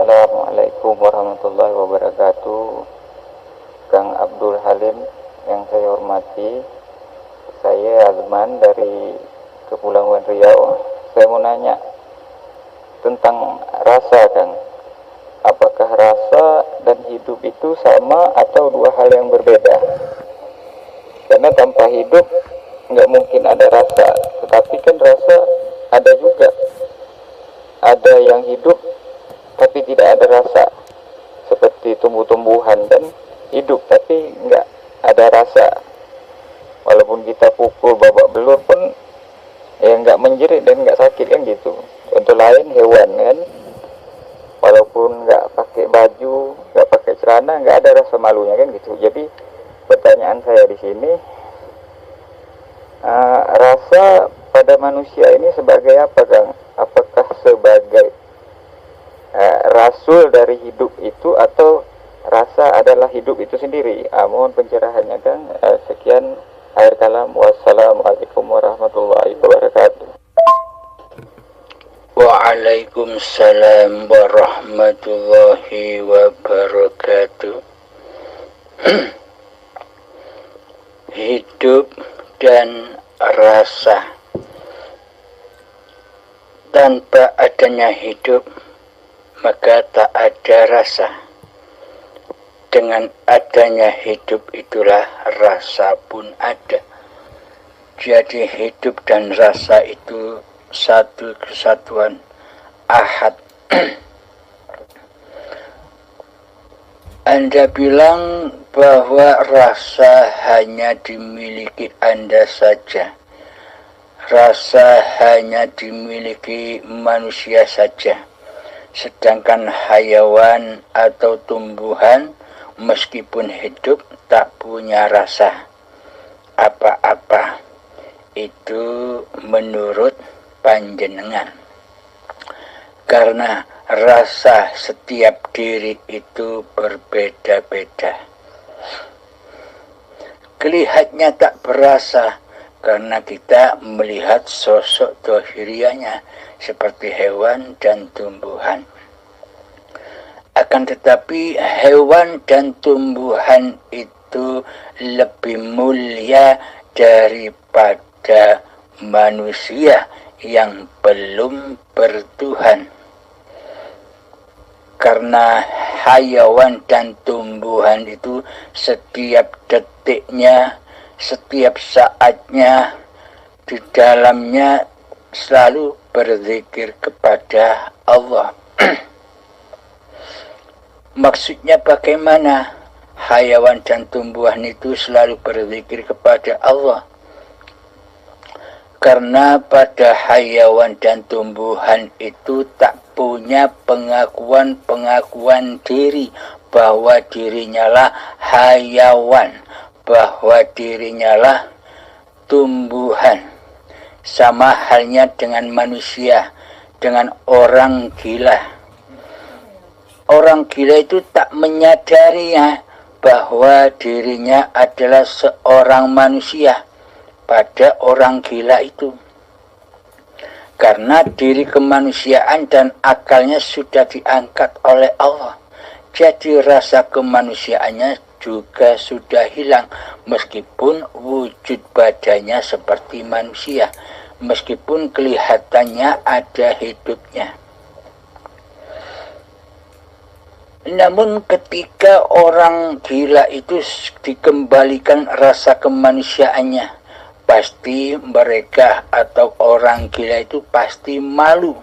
Assalamualaikum warahmatullahi wabarakatuh. Kang Abdul Halim yang saya hormati, saya Azman dari Kepulauan Riau. Saya mau nanya tentang rasa, Kang. Apakah rasa dan hidup itu sama atau dua hal yang berbeda? Karena tanpa hidup nggak mungkin ada rasa, tetapi kan rasa ada juga. Ada yang hidup tapi tidak ada rasa, seperti tumbuh-tumbuhan dan hidup tapi nggak ada rasa. Walaupun kita pukul babak belur pun ya nggak menjerit dan nggak sakit kan gitu. Contoh lain hewan kan, walaupun nggak pakai baju, nggak pakai celana, nggak ada rasa malunya kan gitu. Jadi pertanyaan saya di sini, rasa pada manusia ini sebagai apa, Kang? Apakah sebagai rasul dari hidup itu atau rasa adalah hidup itu sendiri? Mohon pencerahannya, Kang. Sekian akhir kalam. Wassalamualaikum warahmatullahi wabarakatuh. Waalaikumsalam warahmatullahi wabarakatuh. Hidup dan rasa. Tanpa adanya hidup, maka tak ada rasa. Dengan adanya hidup itulah rasa pun ada. Jadi hidup dan rasa itu satu kesatuan ahad. Anda bilang bahwa rasa hanya dimiliki Anda saja. Rasa hanya dimiliki manusia saja. Sedangkan hayawan atau tumbuhan meskipun hidup tak punya rasa apa-apa. Itu menurut panjenengan. Karena rasa setiap diri itu berbeda-beda. Kelihatannya tak berasa karena kita melihat sosok dohirianya seperti hewan dan tumbuhan. Akan tetapi hewan dan tumbuhan itu lebih mulia daripada manusia yang belum bertuhan. Karena hayawan dan tumbuhan itu setiap detiknya, setiap saatnya di dalamnya selalu berzikir kepada Allah. Maksudnya bagaimana? Hayawan dan tumbuhan itu selalu berzikir kepada Allah. Karena pada hayawan dan tumbuhan itu tak punya pengakuan diri bahwa dirinya lah hayawan, bahwa dirinya lah tumbuhan. Sama halnya dengan manusia, dengan orang gila. Orang gila itu tak menyadari bahwa dirinya adalah seorang manusia pada orang gila itu. Karena diri kemanusiaan dan akalnya sudah diangkat oleh Allah. Jadi rasa kemanusiaannya juga sudah hilang, meskipun wujud badannya seperti manusia, meskipun kelihatannya ada hidupnya. Namun ketika orang gila itu dikembalikan rasa kemanusiaannya, pasti mereka atau orang gila itu pasti malu.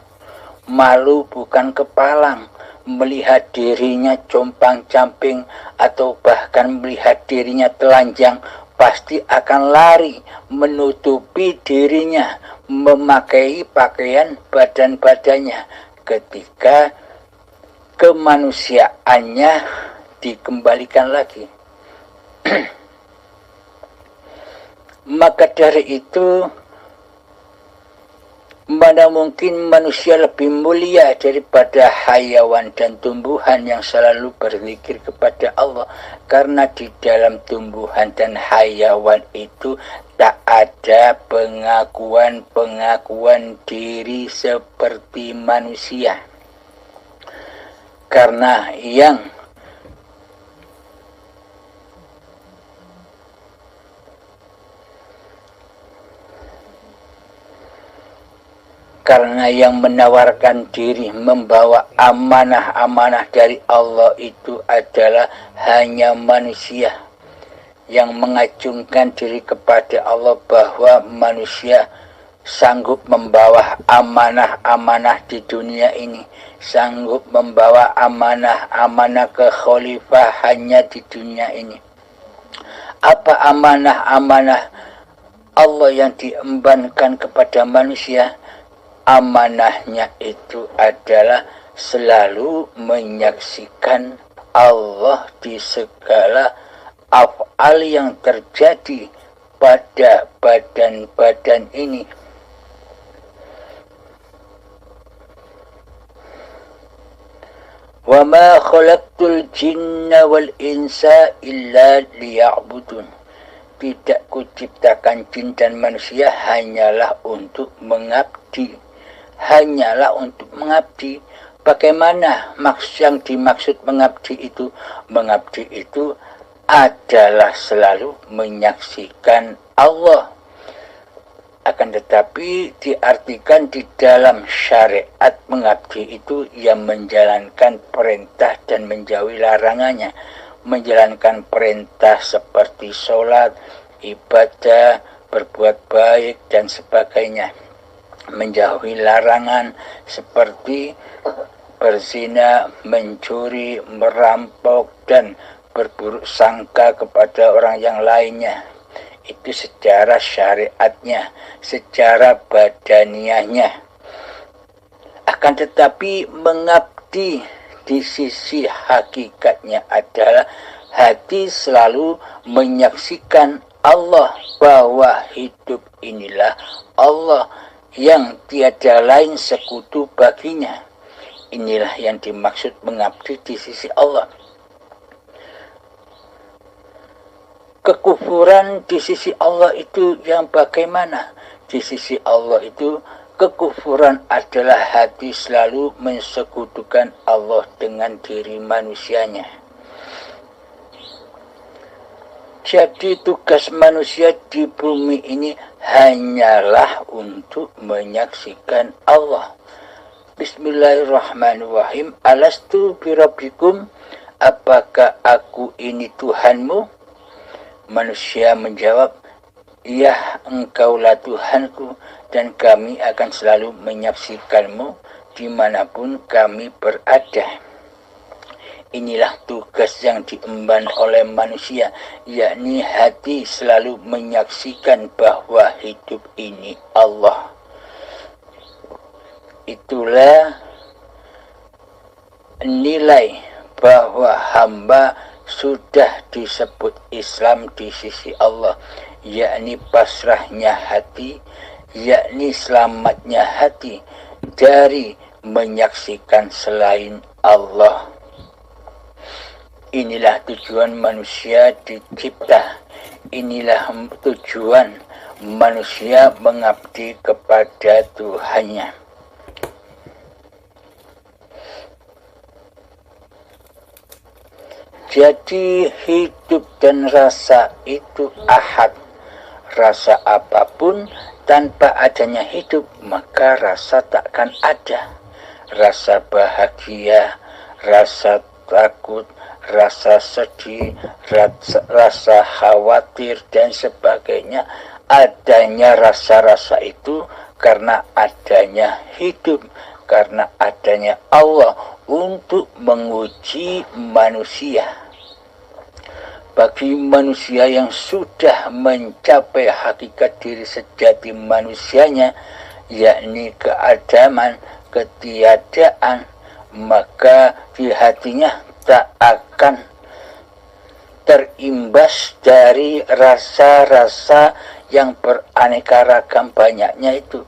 Malu bukan kepalang, melihat dirinya compang-camping atau bahkan melihat dirinya telanjang, pasti akan lari menutupi dirinya, memakai pakaian badan-badannya ketika kemanusiaannya dikembalikan lagi. Maka dari itu, mana mungkin manusia lebih mulia daripada hayawan dan tumbuhan yang selalu berzikir kepada Allah. Karena di dalam tumbuhan dan hayawan itu tak ada pengakuan diri seperti manusia. Karena yang menawarkan diri membawa amanah-amanah dari Allah itu adalah hanya manusia yang mengacungkan diri kepada Allah bahwa manusia sanggup membawa amanah-amanah di dunia ini, sanggup membawa amanah-amanah kekhalifahannya di dunia ini. Apa amanah-amanah Allah yang diembankan kepada manusia? Amanahnya itu adalah selalu menyaksikan Allah di segala af'al yang terjadi pada badan-badan ini. Wa ma khalaqtul jinna wal insa illa liya'budun. Tidak kuciptakan jin dan manusia hanyalah untuk mengabdi. Hanyalah untuk mengabdi. Bagaimana yang dimaksud mengabdi itu? Mengabdi itu adalah selalu menyaksikan Allah. Akan tetapi diartikan di dalam syariat mengabdi itu yang menjalankan perintah dan menjauhi larangannya. Menjalankan perintah seperti sholat, ibadah, berbuat baik, dan sebagainya. Menjauhi larangan seperti berzina, mencuri, merampok, dan berburuk sangka kepada orang yang lainnya. Itu secara syariatnya, secara badaniahnya. Akan tetapi mengabdi di sisi hakikatnya adalah hati selalu menyaksikan Allah, bahwa hidup inilah Allah yang tiada lain sekutu baginya. Inilah yang dimaksud mengabdi di sisi Allah. Kekufuran di sisi Allah itu yang bagaimana? Di sisi Allah itu kekufuran adalah hati selalu mensekutukan Allah dengan diri manusianya. Jadi tugas manusia di bumi ini hanyalah untuk menyaksikan Allah. Bismillahirrahmanirrahim. Alastu birabbikum, apakah aku ini Tuhanmu? Manusia menjawab, ya, engkaulah Tuhanku, dan kami akan selalu menyaksikanmu dimanapun kami berada. Inilah tugas yang diemban oleh manusia, yakni hati selalu menyaksikan bahwa hidup ini Allah. Itulah nilai bahwa hamba sudah disebut Islam di sisi Allah, yakni pasrahnya hati, yakni selamatnya hati dari menyaksikan selain Allah. Inilah tujuan manusia dicipta. Inilah tujuan manusia mengabdi kepada Tuhannya. Jadi hidup dan rasa itu ahad. Rasa apapun tanpa adanya hidup, maka rasa takkan ada. Rasa bahagia, rasa takut, rasa sedih, rasa khawatir, dan sebagainya. Adanya rasa-rasa itu karena adanya hidup, karena adanya Allah untuk menguji manusia. Bagi manusia yang sudah mencapai hakikat diri sejati manusianya, yakni keadaman, ketiadaan, maka di hatinya tak akan terimbas dari rasa-rasa yang beraneka ragam banyaknya itu.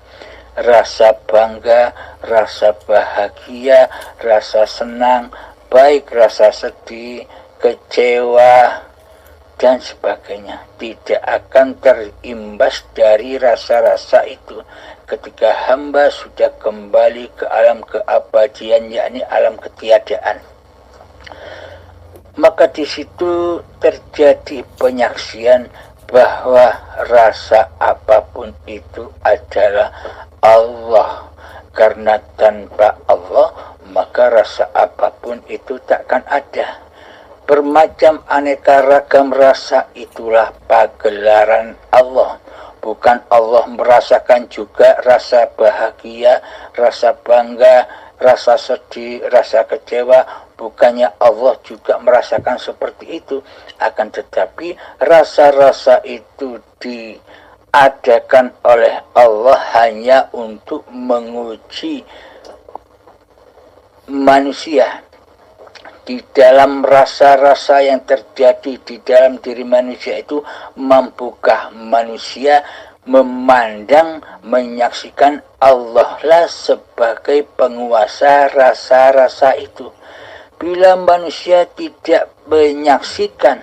Rasa bangga, rasa bahagia, rasa senang, baik rasa sedih, kecewa, dan sebagainya. Tidak akan terimbas dari rasa-rasa itu ketika hamba sudah kembali ke alam keabadian, yakni alam ketiadaan. maka di situ terjadi penyaksian bahwa rasa apapun itu adalah Allah. Karena tanpa Allah, maka rasa apapun itu takkan ada. Bermacam aneka ragam rasa itulah pagelaran Allah. Bukan Allah merasakan juga rasa bahagia, rasa bangga, rasa sedih, rasa kecewa. Bukannya Allah juga merasakan seperti itu. Akan tetapi rasa-rasa itu diadakan oleh Allah hanya untuk menguji manusia. Di dalam rasa-rasa yang terjadi di dalam diri manusia itu, mampukah manusia memandang, menyaksikan Allah lah sebagai penguasa rasa-rasa itu. Bila manusia tidak menyaksikan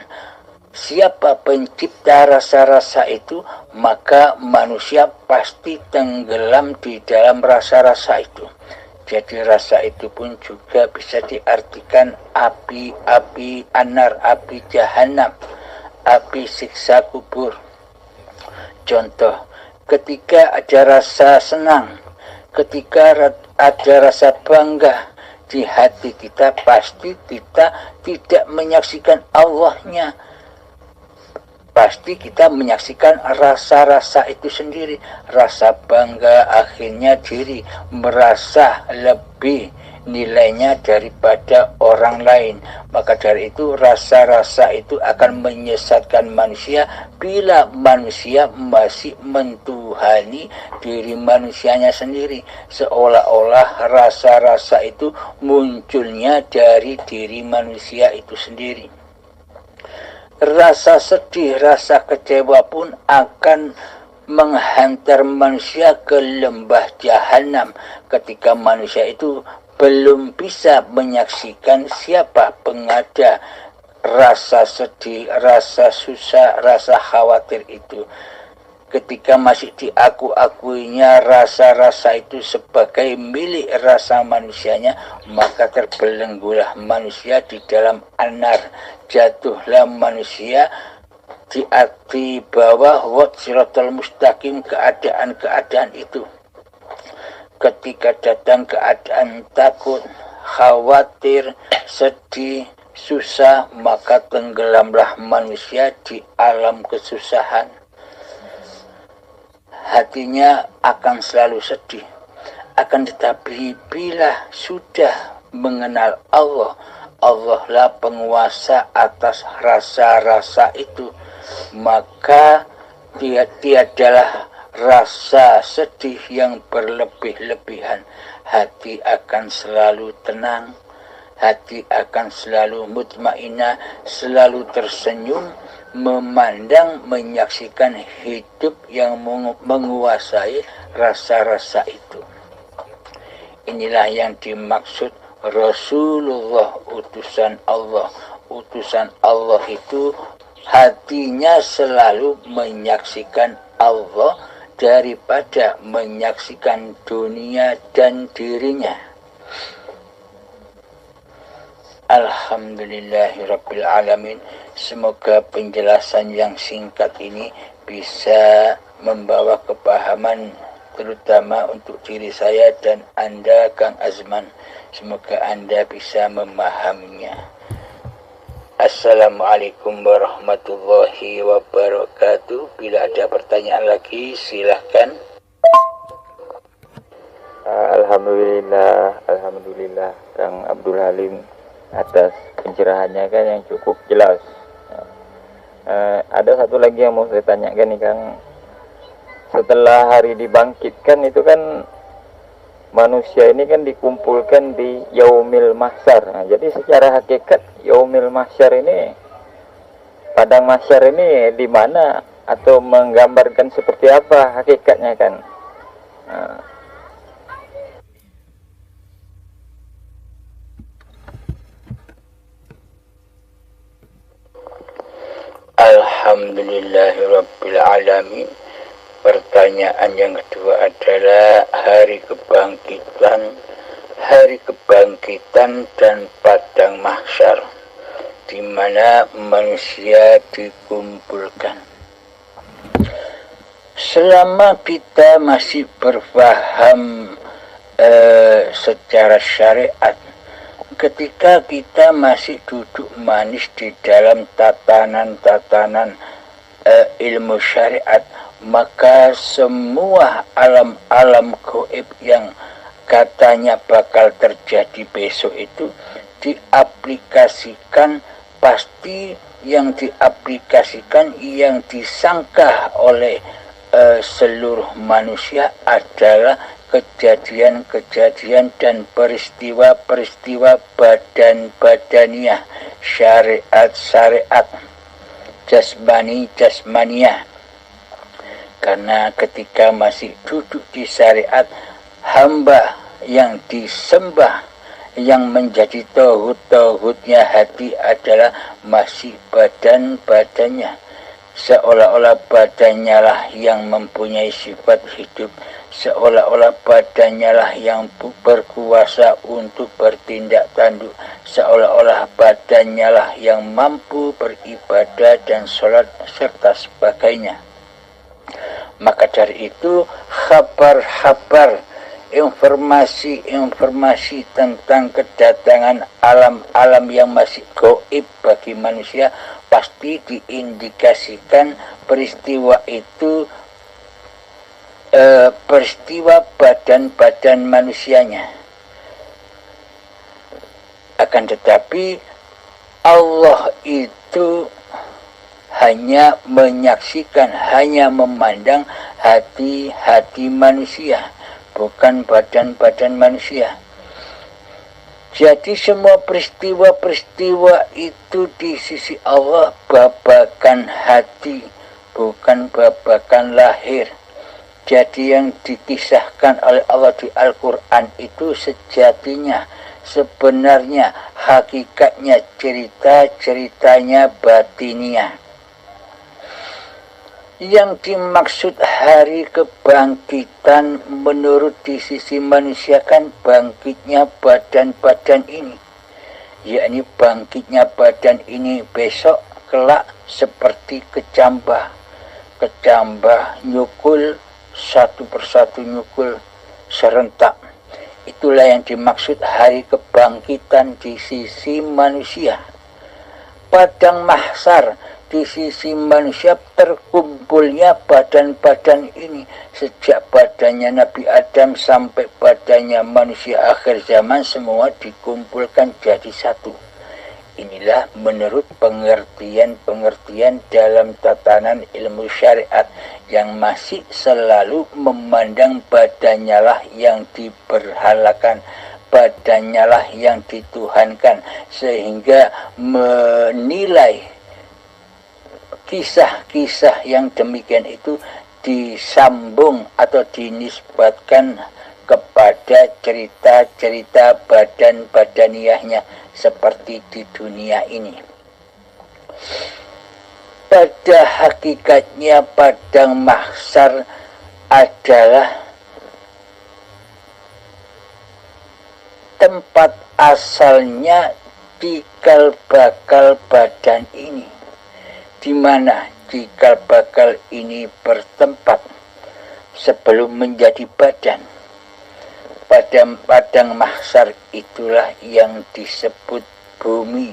siapa pencipta rasa-rasa itu, maka manusia pasti tenggelam di dalam rasa-rasa itu. Jadi rasa itu pun juga bisa diartikan api anar, api jahanam, api siksa kubur. Contoh, ketika ada rasa senang, ketika ada rasa bangga di hati kita, pasti kita tidak menyaksikan Allahnya. Pasti kita menyaksikan rasa-rasa itu sendiri. Rasa bangga akhirnya diri merasa lebih nilainya daripada orang lain. Maka dari itu rasa-rasa itu akan menyesatkan manusia bila manusia masih mentuhani diri manusianya sendiri. Seolah-olah rasa-rasa itu munculnya dari diri manusia itu sendiri. Rasa sedih, rasa kecewa pun akan menghantar manusia ke lembah jahanam ketika manusia itu belum bisa menyaksikan siapa pengada rasa sedih, rasa susah, rasa khawatir itu. Ketika masih diaku-akuinya rasa-rasa itu sebagai milik rasa manusianya, maka terbelenggulah manusia di dalam anar. Jatuhlah manusia di bawah siratal mustaqim keadaan-keadaan itu. Ketika datang keadaan takut, khawatir, sedih, susah, maka tenggelamlah manusia di alam kesusahan. Hatinya akan selalu sedih. Akan tetapi bila sudah mengenal Allah, Allah lah penguasa atas rasa-rasa itu, maka tiadalah rasa sedih yang berlebih-lebihan. Hati akan selalu tenang, hati akan selalu mutmainah, selalu tersenyum, memandang, menyaksikan hidup yang menguasai rasa-rasa itu. Inilah yang dimaksud Rasulullah, utusan Allah. Utusan Allah itu hatinya selalu menyaksikan Allah daripada menyaksikan dunia dan dirinya. Alhamdulillahirabbil alamin. Semoga penjelasan yang singkat ini bisa membawa kepahaman terutama untuk diri saya dan Anda, Kang Azman. Semoga Anda bisa memahaminya. Assalamualaikum warahmatullahi wabarakatuh. Bila ada pertanyaan lagi silahkan. Alhamdulillah Kang Abdul Halim atas pencerahannya kan yang cukup jelas. Ada satu lagi yang mau saya tanyakan nih Kang. Setelah hari dibangkitkan itu kan manusia ini kan dikumpulkan di Yaumil Mahsyar. Nah, jadi secara hakikat Yaumil Mahsyar ini, padang mahsyar ini di mana atau menggambarkan seperti apa hakikatnya kan? Alhamdulillahirabbil alamin. Pertanyaan yang kedua adalah hari kebangkitan dan padang mahsyar. di mana manusia dikumpulkan. Selama kita masih berpaham secara syariat, ketika kita masih duduk manis di dalam tatanan-tatanan ilmu syariat, maka semua alam-alam gaib yang katanya bakal terjadi besok itu diaplikasikan, pasti yang diaplikasikan, yang disangka oleh seluruh manusia adalah kejadian-kejadian dan peristiwa-peristiwa badan-badaniah, syariat-syariat, jasmani-jasmaniah. Karena ketika masih duduk di syariat, hamba yang disembah, yang menjadi tauhid-tauhidnya hati adalah masih badan-badannya. Seolah-olah badannya lah yang mempunyai sifat hidup, seolah-olah badannya lah yang berkuasa untuk bertindak tanduk, seolah-olah badannya lah yang mampu beribadah dan sholat serta sebagainya. Maka dari itu kabar-kabar, informasi-informasi tentang kedatangan alam-alam yang masih gaib bagi manusia pasti diindikasikan peristiwa itu peristiwa badan-badan manusianya. Akan tetapi Allah itu hanya menyaksikan, hanya memandang hati-hati manusia, bukan badan-badan manusia. Jadi semua peristiwa-peristiwa itu di sisi Allah babakan hati, bukan babakan lahir. Jadi yang dikisahkan oleh Allah di Al-Quran itu sejatinya, sebenarnya, hakikatnya, cerita-ceritanya batiniah. Yang dimaksud hari kebangkitan menurut di sisi manusia kan bangkitnya badan-badan ini, yakni bangkitnya badan ini besok kelak seperti kecambah nyukul satu persatu, nyukul serentak. Itulah yang dimaksud hari kebangkitan di sisi manusia. Padang mahsyar di sisi manusia terkumpulnya badan-badan ini, sejak badannya Nabi Adam sampai badannya manusia akhir zaman, semua dikumpulkan jadi satu. Inilah menurut pengertian-pengertian dalam tatanan ilmu syariat yang masih selalu memandang badannya lah yang diberhalakan, badannya lah yang dituhankan, sehingga menilai kisah-kisah yang demikian itu disambung atau dinisbatkan kepada cerita-cerita badan-badaniahnya seperti di dunia ini. Pada hakikatnya padang mahsyar adalah tempat asalnya cikal bakal badan ini, di mana cikal bakal ini bertempat sebelum menjadi badan. Pada padang mahsyar itulah yang disebut bumi,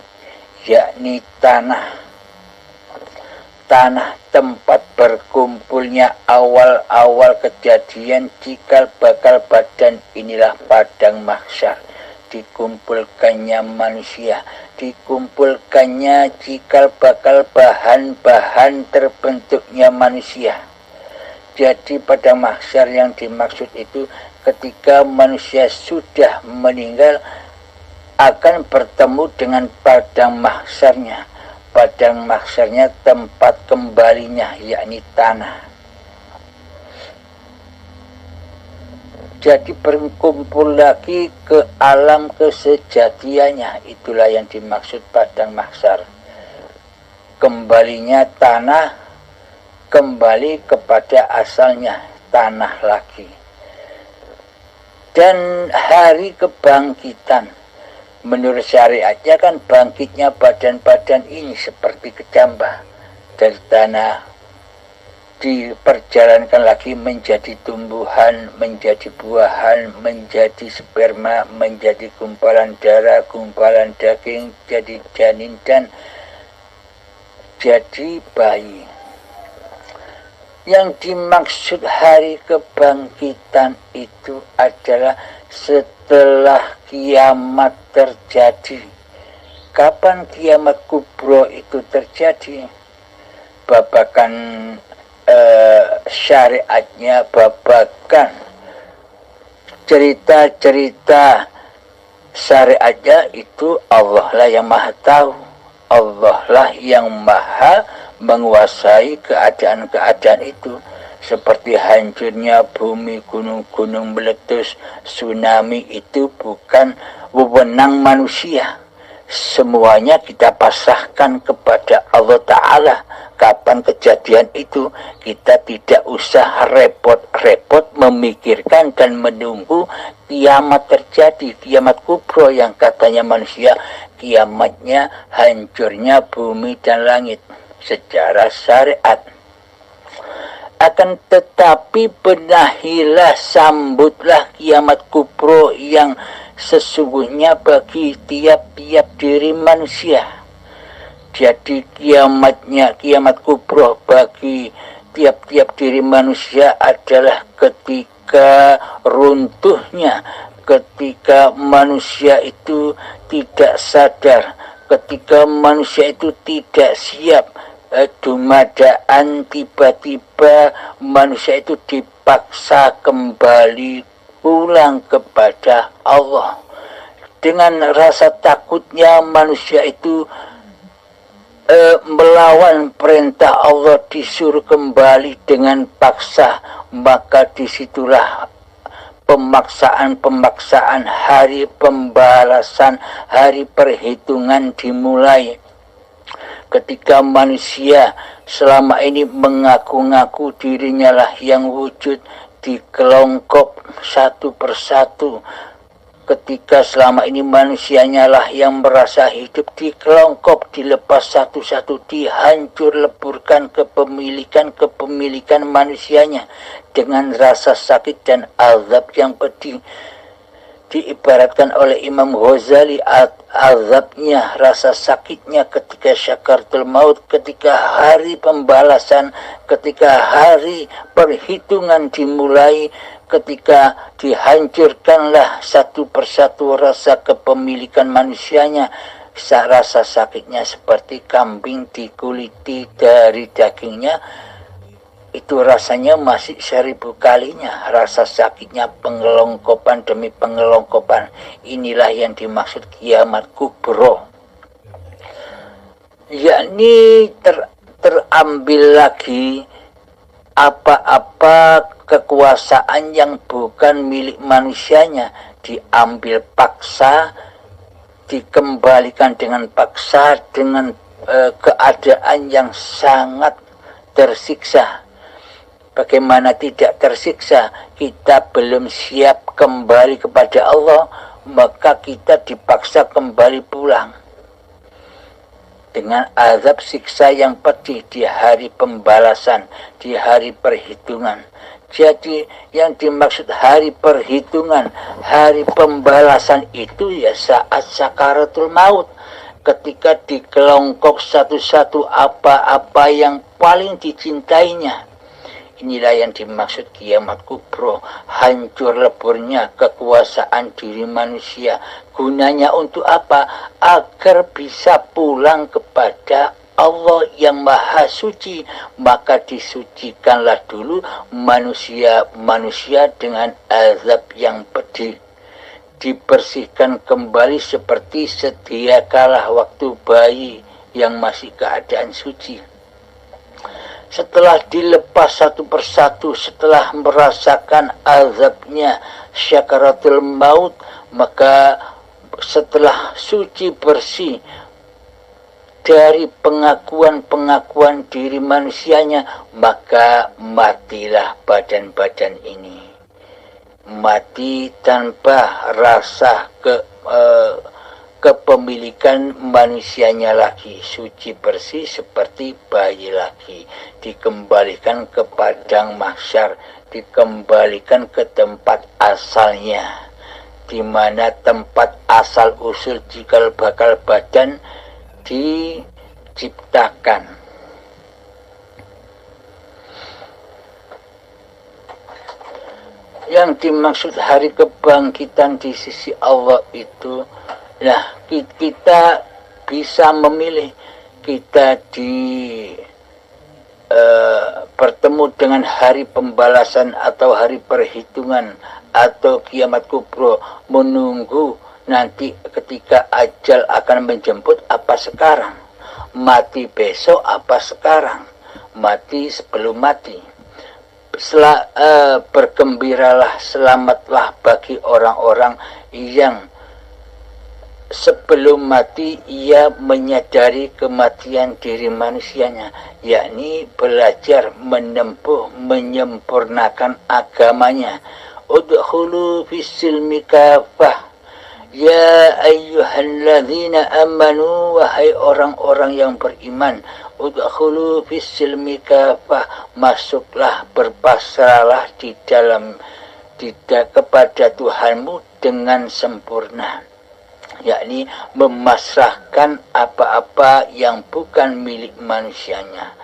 yakni tanah tempat berkumpulnya awal-awal kejadian cikal bakal badan. Inilah padang mahsyar, dikumpulkannya manusia, dikumpulkannya cikal bakal bahan-bahan terbentuknya manusia. Jadi pada mahsyar yang dimaksud itu ketika manusia sudah meninggal akan bertemu dengan padang mahsyarnya. Padang mahsyarnya tempat kembalinya, yakni tanah. Jadi berkumpul lagi ke alam kesejatiannya. Itulah yang dimaksud padang mahsyar. Kembalinya tanah, kembali kepada asalnya, tanah lagi. Dan hari kebangkitan Menurut syariatnya kan bangkitnya badan-badan ini seperti kecambah dari tanah, diperjalankan lagi menjadi tumbuhan, menjadi buahan, menjadi sperma, menjadi gumpalan darah, gumpalan daging, jadi janin dan jadi bayi. Yang dimaksud hari kebangkitan itu adalah setelah kiamat terjadi. Kapan kiamat kubro itu terjadi? Babakan syariatnya, babakan cerita-cerita syariatnya itu Allah lah yang maha tahu. Allah lah yang maha menguasai keadaan-keadaan itu, seperti hancurnya bumi, gunung-gunung meletus, tsunami, itu bukan wewenang manusia. Semuanya kita pasrahkan kepada Allah Ta'ala. Kapan kejadian itu, kita tidak usah repot-repot memikirkan dan menunggu kiamat terjadi, kiamat kubro yang katanya manusia kiamatnya hancurnya bumi dan langit secara syariat. Akan tetapi benahilah, sambutlah kiamat kubro yang sesungguhnya bagi tiap-tiap diri manusia. Jadi kiamat kubro bagi tiap-tiap diri manusia adalah ketika runtuhnya, ketika manusia itu tidak sadar, ketika manusia itu tidak siap, dumadaan tiba-tiba manusia itu dipaksa kembali pulang kepada Allah. Dengan rasa takutnya manusia itu melawan perintah Allah, disuruh kembali dengan paksa, maka disitulah pemaksaan hari pembalasan, hari perhitungan dimulai. Ketika manusia selama ini mengaku-ngaku dirinya lah yang wujud, dikelongkop satu persatu. Ketika selama ini manusianya lah yang merasa hidup, dikelongkop, dilepas satu-satu, dihancur leburkan kepemilikan manusianya dengan rasa sakit dan azab yang pedih. Diibaratkan oleh Imam Ghazali, azabnya, rasa sakitnya ketika syakaratul maut, ketika hari pembalasan, ketika hari perhitungan dimulai, ketika dihancurkanlah satu persatu rasa kepemilikan manusianya. Rasa sakitnya seperti kambing dikuliti dari dagingnya, itu rasanya masih 1000 kalinya. Rasa sakitnya pengelongkopan demi pengelongkopan. Inilah yang dimaksud kiamat kubro, yakni terambil lagi apa-apa kekuasaan yang bukan milik manusianya, diambil paksa, dikembalikan dengan paksa, dengan keadaan yang sangat tersiksa. Bagaimana tidak tersiksa? Kita belum siap kembali kepada Allah, maka kita dipaksa kembali pulang dengan azab siksa yang pedih di hari pembalasan, di hari perhitungan. Jadi yang dimaksud hari perhitungan, hari pembalasan itu ya saat sakaratul maut, ketika dikelongkok satu-satu apa-apa yang paling dicintainya. Inilah yang dimaksud kiamat kubro, hancur leburnya kekuasaan diri manusia. Gunanya untuk apa? Agar bisa pulang kepada Allah yang maha suci. Maka disucikanlah dulu manusia dengan azab yang pedih. Dibersihkan kembali seperti sedia kala waktu bayi yang masih keadaan suci. Setelah dilepas satu persatu, setelah merasakan azabnya syakaratul maut, maka setelah suci bersih dari pengakuan-pengakuan diri manusianya, maka matilah badan-badan ini. Mati tanpa rasa kepemilikan manusianya lagi, suci bersih seperti bayi lagi, dikembalikan ke padang mahsyar, dikembalikan ke tempat asalnya, di mana tempat asal usul cikal bakal badan diciptakan. Yang dimaksud hari kebangkitan di sisi Allah itu, nah kita bisa memilih, kita bertemu dengan hari pembalasan atau hari perhitungan atau kiamat kubro, menunggu nanti ketika ajal akan menjemput apa sekarang, mati besok apa sekarang, mati sebelum mati. Bergembiralah, selamatlah bagi orang-orang yang sebelum mati ia menyadari kematian diri manusianya, yakni belajar menempuh, menyempurnakan agamanya. Udkhulu fis-silmi kafah ya ayyuhalladzina amanu, wahai orang-orang yang beriman, udkhulu fis-silmi kafah, masuklah, berpasrahlah di dalam kepada Tuhanmu dengan sempurna, yakni memasrahkan apa-apa yang bukan milik manusianya.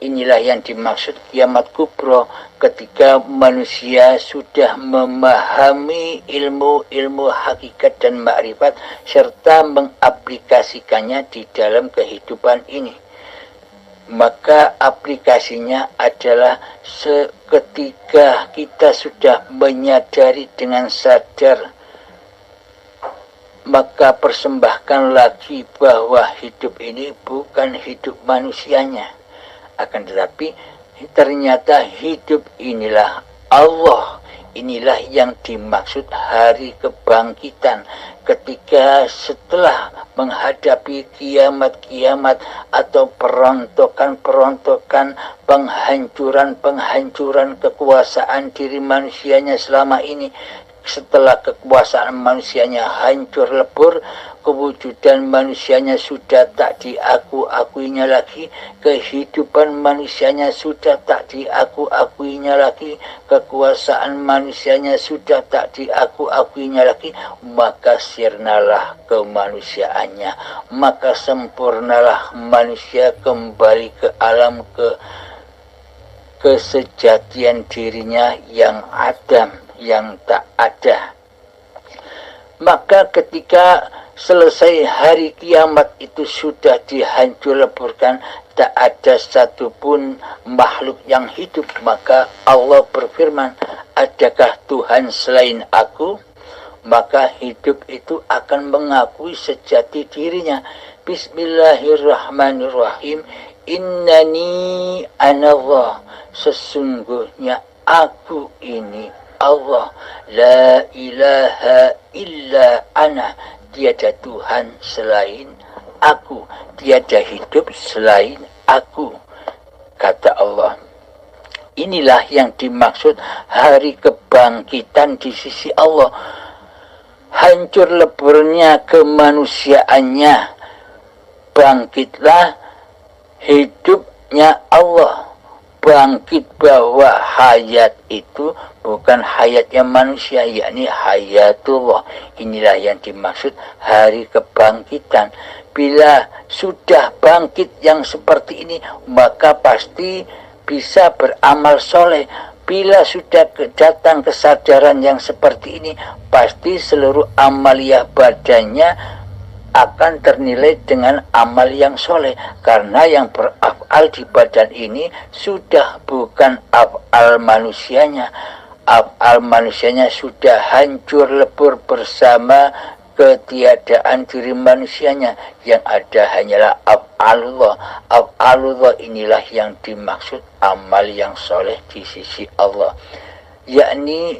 Inilah yang dimaksud kiamat kubro, ketika manusia sudah memahami ilmu hakikat dan makrifat serta mengaplikasikannya di dalam kehidupan ini. Maka aplikasinya adalah seketika kita sudah menyadari dengan sadar, maka persembahkan lagi bahwa hidup ini bukan hidup manusianya, akan tetapi ternyata hidup inilah Allah. Inilah yang dimaksud hari kebangkitan, ketika setelah menghadapi kiamat-kiamat atau perontokan-perontokan, penghancuran-penghancuran kekuasaan diri manusianya selama ini. Setelah kekuasaan manusianya hancur lebur, kewujudan manusianya sudah tak diaku-akuinya lagi, kehidupan manusianya sudah tak diaku-akuinya lagi, kekuasaan manusianya sudah tak diaku-akuinya lagi, maka sirnalah kemanusiaannya, maka sempurnalah manusia kembali ke alam kesejatian dirinya yang adam, yang tak ada. Maka ketika selesai hari kiamat itu sudah dihancur leburkan, tak ada satupun makhluk yang hidup, maka Allah berfirman, adakah Tuhan selain aku? Maka hidup itu akan mengakui sejati dirinya. Bismillahirrahmanirrahim. Innani anallah, sesungguhnya aku ini Allah, la ilaha illa ana, tiada Tuhan selain aku, tiada hidup selain aku, kata Allah. Inilah yang dimaksud hari kebangkitan di sisi Allah. Hancur leburnya kemanusiaannya, bangkitlah hidupnya Allah. Bangkit bahwa hayat itu bukan hayatnya manusia, yakni hayatullah. Inilah yang dimaksud hari kebangkitan. Bila sudah bangkit yang seperti ini, maka pasti bisa beramal soleh. Bila sudah datang kesadaran yang seperti ini, pasti seluruh amaliyah badannya akan ternilai dengan amal yang soleh, karena yang berafal di badan ini sudah bukan afal manusianya. Afal manusianya sudah hancur lebur bersama ketiadaan diri manusianya. Yang ada hanyalah af'alullah. Af'alullah inilah yang dimaksud amal yang soleh di sisi Allah, yakni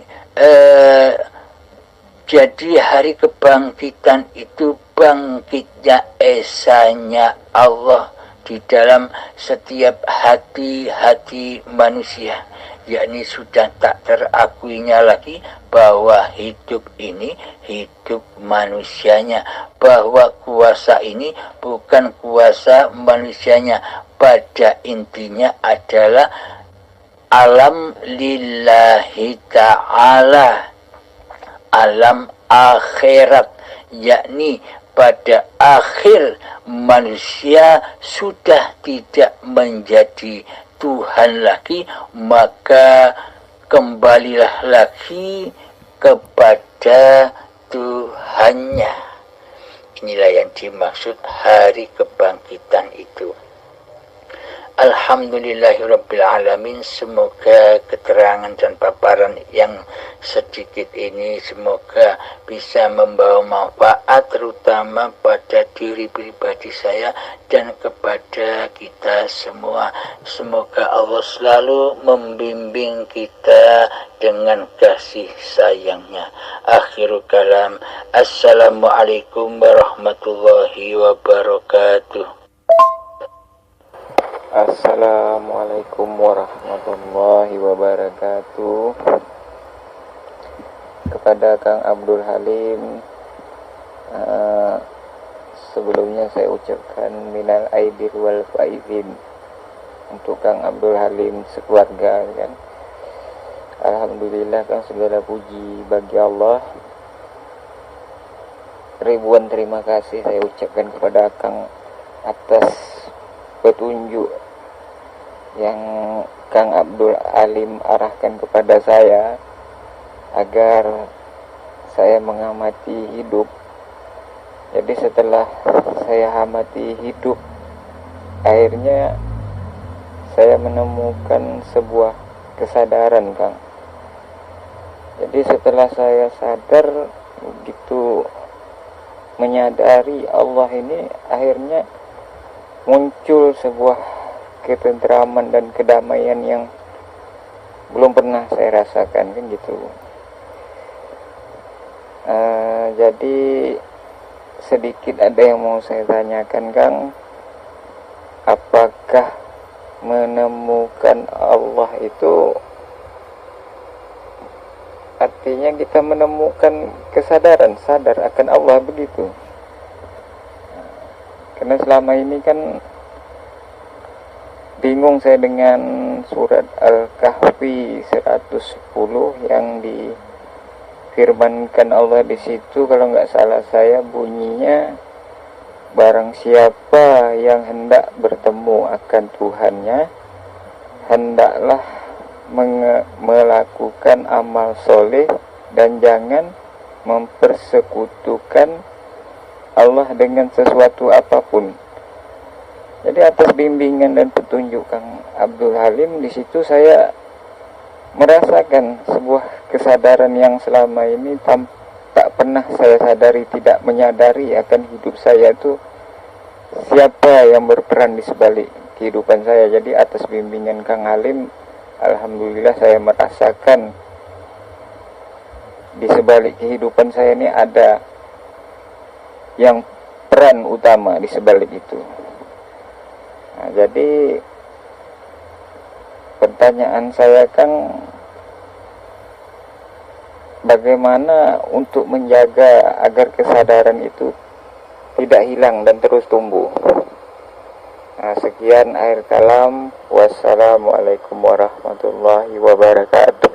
jadi hari kebangkitan itu bangkitnya esanya Allah di dalam setiap hati-hati manusia. yakni sudah tak terakuinya lagi bahwa hidup ini hidup manusianya, bahwa kuasa ini bukan kuasa manusianya. Pada intinya adalah alam lillahi ta'ala, alam akhirat, yakni pada akhir manusia sudah tidak menjadi Tuhan lagi, maka kembalilah lagi kepada Tuhannya. Inilah yang dimaksud hari kebangkitan itu. Alhamdulillahirrabbilalamin. Semoga keterangan dan paparan yang sedikit ini semoga bisa membawa manfaat, terutama pada diri pribadi saya dan kepada kita semua. Semoga Allah selalu membimbing kita dengan kasih sayangnya. Akhirul kalam, assalamualaikum warahmatullahi wabarakatuh. Assalamualaikum warahmatullahi wabarakatuh. Kepada Kang Abdul Halim, sebelumnya saya ucapkan minal aidin wal faizin untuk Kang Abdul Halim sekeluarga kan. Alhamdulillah, Kang, segala puji bagi Allah. Ribuan terima kasih saya ucapkan kepada Kang atas petunjuk yang Kang Abdul Halim arahkan kepada saya agar saya mengamati hidup. Jadi setelah saya amati hidup, akhirnya saya menemukan sebuah kesadaran, Kang. Jadi setelah saya sadar begitu menyadari Allah ini, akhirnya muncul sebuah ketentraman dan kedamaian yang belum pernah saya rasakan, kan gitu. Jadi sedikit ada yang mau saya tanyakan, Kang. Apakah menemukan Allah itu artinya kita menemukan kesadaran, sadar akan Allah begitu? Karena selama ini kan bingung saya dengan surat Al-Kahfi 110 yang difirmankan Allah di situ, kalau nggak salah saya bunyinya, barang siapa yang hendak bertemu akan Tuhannya, hendaklah melakukan amal soleh dan jangan mempersekutukan Allah dengan sesuatu apapun. Jadi atas bimbingan dan petunjuk Kang Abdul Halim, di situ saya merasakan sebuah kesadaran yang selama ini tak pernah saya sadari, tidak menyadari akan hidup saya itu siapa yang berperan di sebalik kehidupan saya. Jadi atas bimbingan Kang Halim, alhamdulillah saya merasakan di sebalik kehidupan saya ini ada yang peran utama di sebalik itu. Nah, jadi pertanyaan saya, Kang, bagaimana untuk menjaga agar kesadaran itu tidak hilang dan terus tumbuh? Nah, sekian akhir kalam. Wassalamualaikum warahmatullahi wabarakatuh.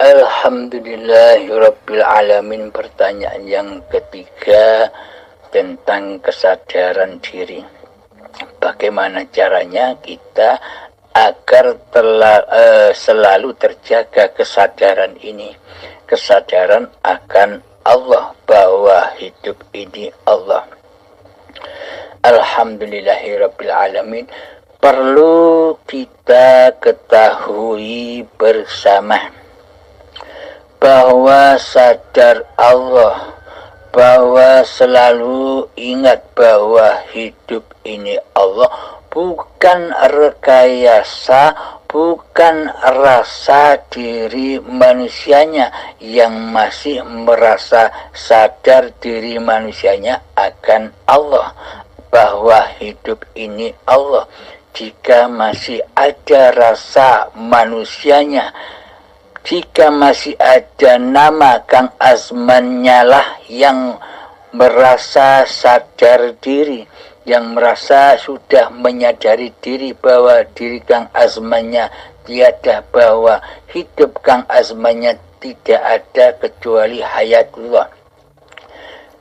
Alhamdulillahirrabbilalamin. Pertanyaan yang ketiga tentang kesadaran diri. Bagaimana caranya kita agar selalu terjaga kesadaran ini, kesadaran akan Allah, bahwa hidup ini Allah. Alhamdulillahirrabbilalamin. Perlu kita ketahui bersama bahwa sadar Allah, bahwa selalu ingat bahwa hidup ini Allah, bukan rekayasa, bukan rasa diri manusianya yang masih merasa sadar diri manusianya akan Allah, bahwa hidup ini Allah. jika masih ada rasa manusianya, jika masih ada nama Kang Azmannya lah yang merasa sadar diri, yang merasa sudah menyadari diri bahwa diri Kang Azmannya tiada, bahwa hidup Kang Azmannya tidak ada kecuali hayatullah.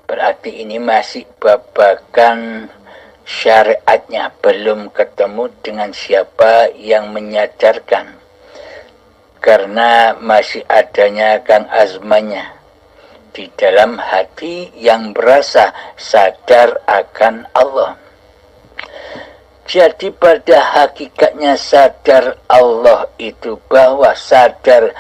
Berarti ini masih babakan syariatnya, belum ketemu dengan siapa yang menyadarkan, karena masih adanya Kang Azmannya di dalam hati yang berasa sadar akan Allah. Jadi pada hakikatnya sadar Allah itu bahwa sadar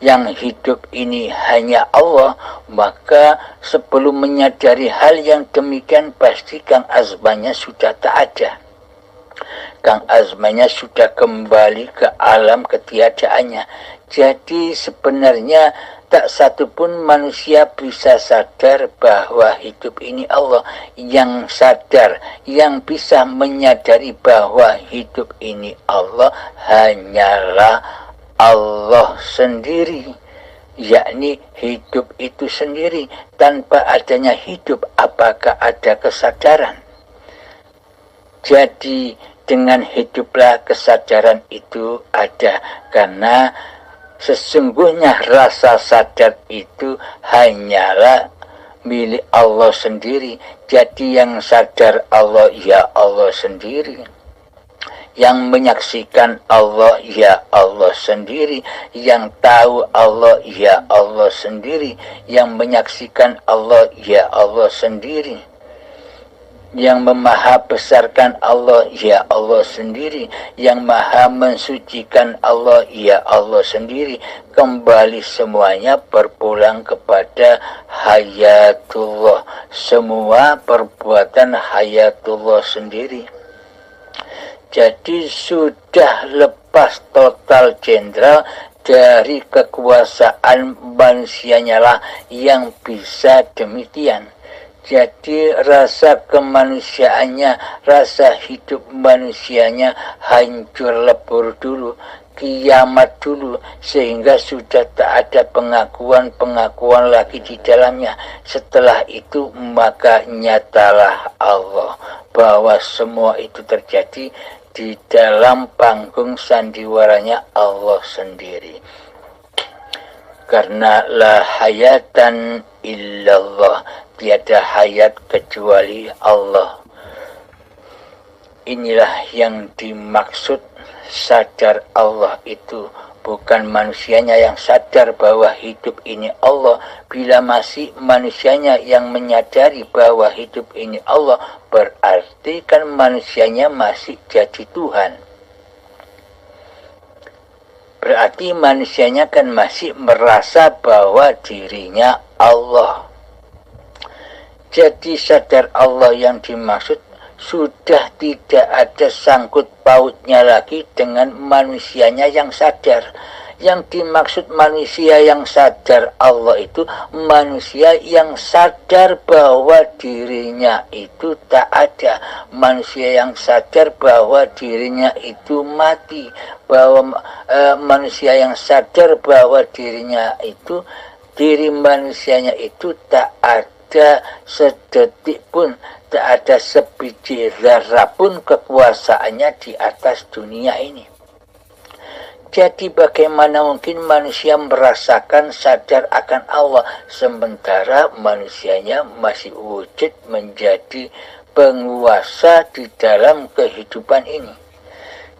yang hidup ini hanya Allah, maka sebelum menyadari hal yang demikian pasti Kang Azmannya sudah tak ada. Kang Azmannya sudah kembali ke alam ketiadaannya. Jadi sebenarnya tak satupun manusia bisa sadar bahwa hidup ini Allah. Yang sadar, yang bisa menyadari bahwa hidup ini Allah hanyalah Allah sendiri, yakni hidup itu sendiri. Tanpa adanya hidup, apakah ada kesadaran? Jadi dengan hiduplah kesadaran itu ada, karena sesungguhnya rasa sadar itu hanyalah milik Allah sendiri. Jadi yang sadar Allah ya Allah sendiri, yang menyaksikan Allah ya Allah sendiri, yang tahu Allah ya Allah sendiri, yang menyaksikan Allah ya Allah sendiri, yang memaha besarkan Allah ya Allah sendiri, yang maha mensucikan Allah ya Allah sendiri. Kembali semuanya berpulang kepada hayatullah, semua perbuatan hayatullah sendiri. Jadi sudah lepas total jenderal dari kekuasaan manusianya lah yang bisa demikian. Jadi rasa kemanusiaannya, rasa hidup manusianya hancur lebur dulu, kiamat dulu, sehingga sudah tak ada pengakuan-pengakuan lagi di dalamnya. Setelah itu maka nyatalah Allah bahwa semua itu terjadi di dalam panggung sandiwaranya Allah sendiri. Karena la hayatan illallah, tiada hayat kecuali Allah. Inilah yang dimaksud sadar Allah itu. Bukan manusianya yang sadar bahwa hidup ini Allah. Bila masih manusianya yang menyadari bahwa hidup ini Allah, berarti kan manusianya masih jadi Tuhan. Berarti manusianya kan masih merasa bahwa dirinya Allah. Jadi sadar Allah yang dimaksud sudah tidak ada sangkut pautnya lagi dengan manusianya yang sadar. Yang dimaksud manusia yang sadar Allah itu manusia yang sadar bahwa dirinya itu tak ada. Manusia yang sadar bahwa dirinya itu mati. Bahwa manusia yang sadar bahwa dirinya itu, diri manusianya itu tak ada sedetik pun, tak ada sebiji zarah pun kekuasaannya di atas dunia ini. Jadi bagaimana mungkin manusia merasakan sadar akan Allah sementara manusianya masih wujud menjadi penguasa di dalam kehidupan ini.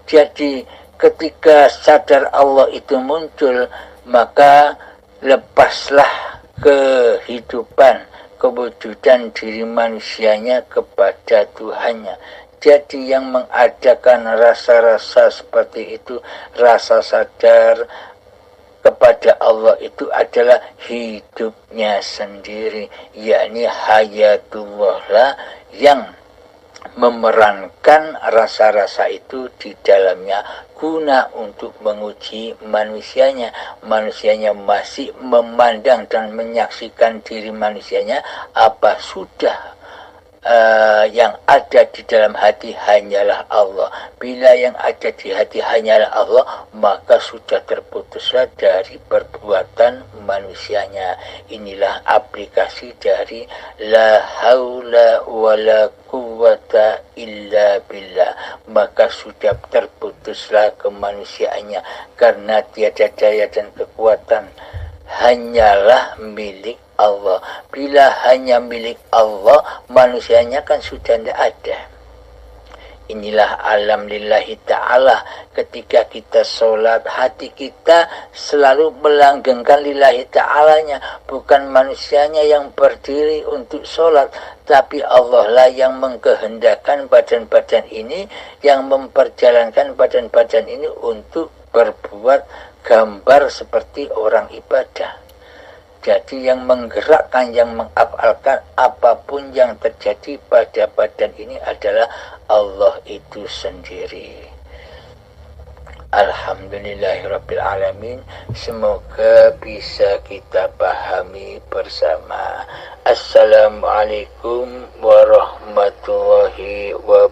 Jadi ketika sadar Allah itu muncul, maka lepaslah kehidupan, kewujudan diri manusianya kepada Tuhannya. Jadi yang mengadakan rasa-rasa seperti itu, rasa sadar kepada Allah itu adalah hidupnya sendiri, yakni hayatullah lah yang memerankan rasa-rasa itu di dalamnya guna untuk menguji manusianya. Manusianya masih memandang dan menyaksikan diri manusianya apa sudah yang ada di dalam hati hanyalah Allah. Bila yang ada di hati hanyalah Allah, maka sudah terputuslah dari perbuatan manusianya. Inilah aplikasi dari la haula wala quwwata illa billah. Maka sudah terputuslah kemanusiaannya, karena tiada daya dan kekuatan hanyalah milik Allah. Bila hanya milik Allah, manusianya kan sudah tidak ada. Inilah alam lillahi ta'ala. Ketika kita sholat, hati kita selalu melanggengkan lillahi ta'alanya. Bukan manusianya yang berdiri untuk sholat, tapi Allah lah yang mengkehendakkan badan-badan ini, yang memperjalankan badan-badan ini untuk berbuat gambar seperti orang ibadah. Jadi yang menggerakkan, yang mengafalkan apapun yang terjadi pada badan ini adalah Allah itu sendiri. Alhamdulillahirrabbilalamin. Semoga bisa kita pahami bersama. Assalamualaikum warahmatullahi wabarakatuh.